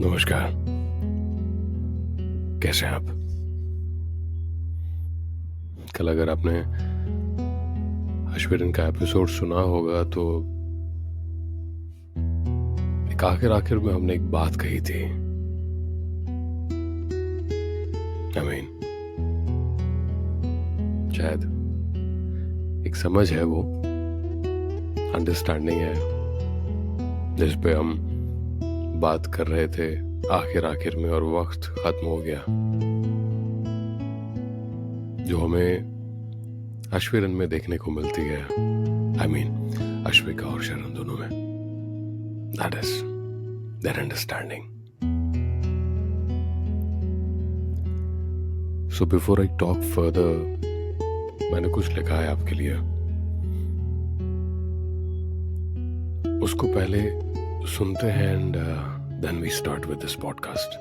नमस्कार। कैसे हैं आप? कल अगर आपने अश्विन का एपिसोड सुना होगा तो एक आखिर में हमने एक बात कही थी। शायद एक समझ है, वो अंडरस्टैंडिंग है जिस पे हम बात कर रहे थे आखिर में, और वक्त खत्म हो गया। जो हमें अश्विन में देखने को मिलती है, अश्विका और शरण दोनों में, that is their understanding. So before I talk further, मैंने कुछ लिखा है आपके लिए, उसको पहले सुनते हैं and then we start with this podcast.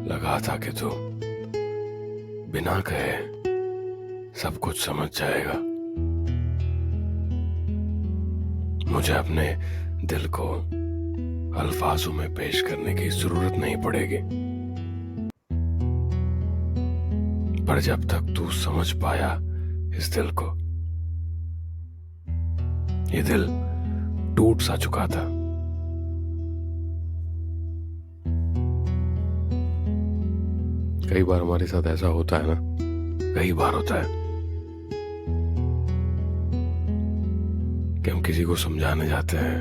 लगा था कि तू बिना कहे सब कुछ समझ जाएगा। मुझे अपने दिल को अल्फाजों में पेश करने की जरूरत नहीं पड़ेगी, पर जब तक तू समझ पाया इस दिल को, ये दिल टूट सा चुका था। कई बार हमारे साथ ऐसा होता है ना, कई बार होता है कि हम किसी को समझाने जाते हैं,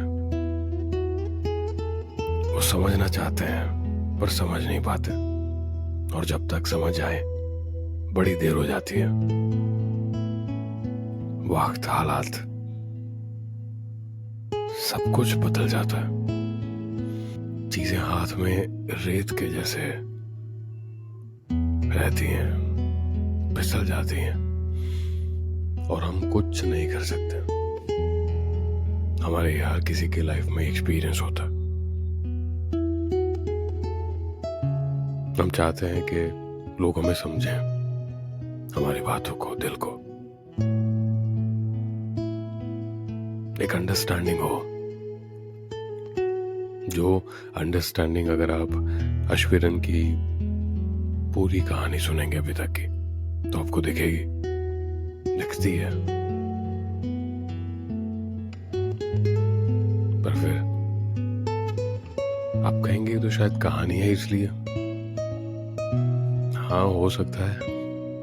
वो समझना चाहते हैं पर समझ नहीं पाते, और जब तक समझ आए बड़ी देर हो जाती है। वक्त, हालात, सब कुछ बदल जाता है। चीजें हाथ में रेत के जैसे रहती हैं, फिसल जाती हैं, और हम कुछ नहीं कर सकते। हमारे हर किसी के लाइफ में एक्सपीरियंस होता है। हम चाहते हैं कि लोग हमें समझें, हमारी बातों को, दिल को, एक अंडरस्टैंडिंग हो। जो अंडरस्टैंडिंग अगर आप अश्विन की पूरी कहानी सुनेंगे अभी तक की, तो आपको दिखेगी, दिखती है। पर फिर आप कहेंगे तो शायद कहानी है इसलिए। हाँ, हो सकता है,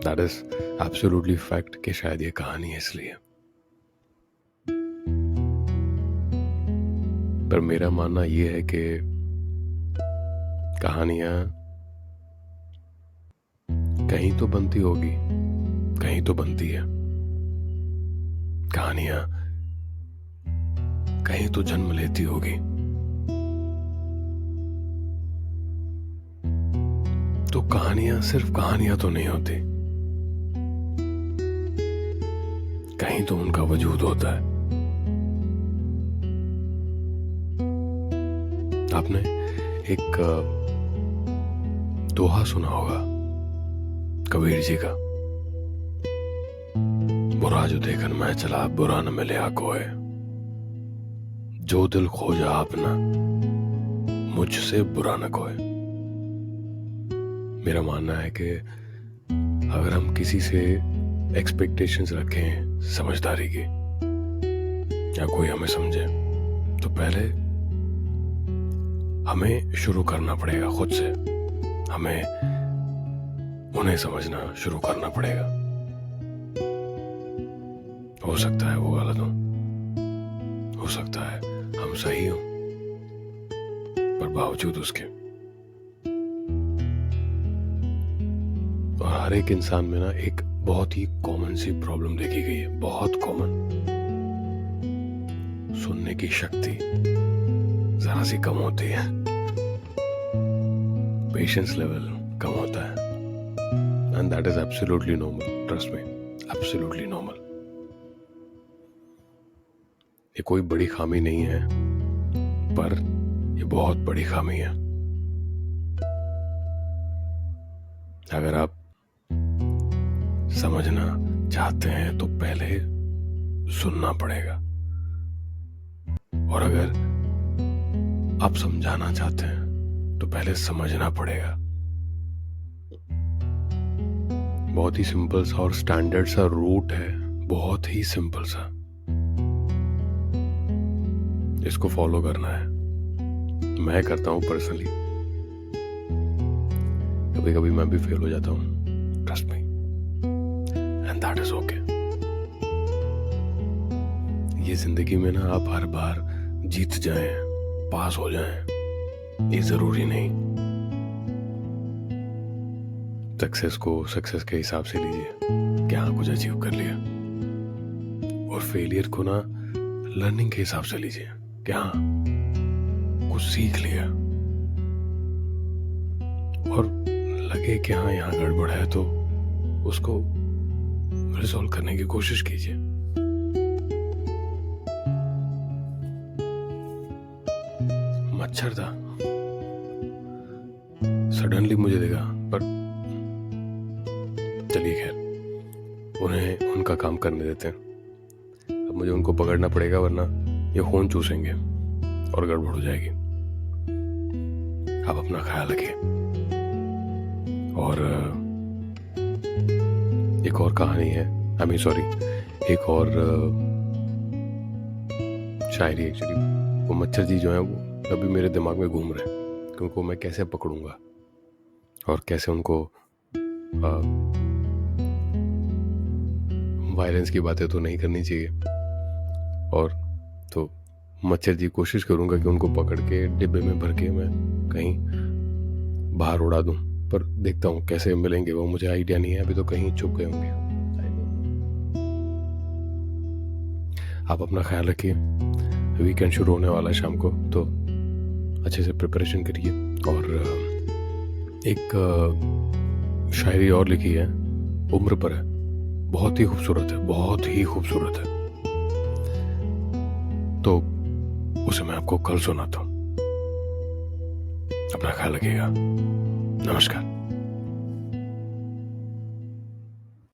दैट इज एब्सोल्युटली फैक्ट कि शायद ये कहानी है इसलिए। पर मेरा मानना ये है कि कहानियां कहीं तो बनती होगी, कहीं तो बनती है। कहानियां कहीं तो जन्म लेती होगी। तो कहानियां सिर्फ कहानियां तो नहीं होती, कहीं तो उनका वजूद होता है। आपने एक दोहा सुना होगा कबीर जी का, बुरा जो देखन मैं चला, बुरा न मिले कोय, जो दिल खोजा अपना, मुझसे बुरा न कोय। मेरा मानना है कि अगर हम किसी से एक्सपेक्टेशंस रखें समझदारी की, या कोई हमें समझे, तो पहले हमें शुरू करना पड़ेगा खुद से। हमें उन्हें समझना शुरू करना पड़ेगा। हो सकता है वो गलत हो सकता है हम सही हो, पर बावजूद उसके, और हर एक इंसान में ना एक बहुत ही कॉमन सी प्रॉब्लम देखी गई है, बहुत कॉमन। सुनने की शक्ति जरा सी कम होती है, पेशेंस लेवल कम होता है, and that is absolutely normal, trust me, absolutely normal. ये कोई बड़ी खामी नहीं है, पर ये बहुत बड़ी खामी है। अगर आप समझना चाहते हैं तो पहले सुनना पड़ेगा। और अगर आप समझाना चाहते हैं तो पहले समझना पड़ेगा। बहुत ही सिंपल सा और स्टैंडर्ड सा रूट है, बहुत ही सिंपल सा। इसको फॉलो करना है। मैं करता हूं पर्सनली, कभी कभी मैं भी फेल हो जाता हूं, trust me, and that is okay. ये जिंदगी में ना आप हर बार जीत जाएं, पास हो जाएं, ये जरूरी नहीं। सक्सेस को सक्सेस के हिसाब से लीजिए कि हाँ कुछ अचीव कर लिया, और फेलियर को ना लर्निंग के हिसाब से लीजिए कि हाँ कुछ सीख लिया। और लगे कि हाँ यहाँ गड़बड़ है तो उसको रिजॉल्व करने की कोशिश कीजिए। मच्छर था, सडनली मुझे देखा, पर चलिए खैर, उन्हें उनका काम करने देते हैं। अब मुझे उनको पकड़ना पड़ेगा, वरना ये खून चूसेंगे और गड़बड़ हो जाएगी। आप अपना ख्याल रखिए। और एक और कहानी है, एक और शायरी एक्चुअली। वो मच्छर जी जो है वो अभी मेरे दिमाग में घूम रहे हैं कि उनको मैं कैसे पकड़ूंगा और कैसे उनको वायलेंस की बातें तो नहीं करनी चाहिए, और तो मच्छर जी कोशिश करूंगा कि उनको पकड़ के डिब्बे में भर के मैं कहीं बाहर उड़ा दूं, पर देखता हूँ कैसे मिलेंगे वो, मुझे आइडिया नहीं है। अभी तो कहीं छुप गए होंगे। आप अपना ख्याल रखिए। वीकेंड शुरू होने वाला है शाम को, तो अच्छे से प्रिपरेशन करिए। और एक शायरी और लिखी है, उम्र पर है, बहुत ही खूबसूरत है, बहुत ही खूबसूरत है, तो उसे मैं आपको कल सुनाता हूं। अपना ख्याल रखिएगा। नमस्कार।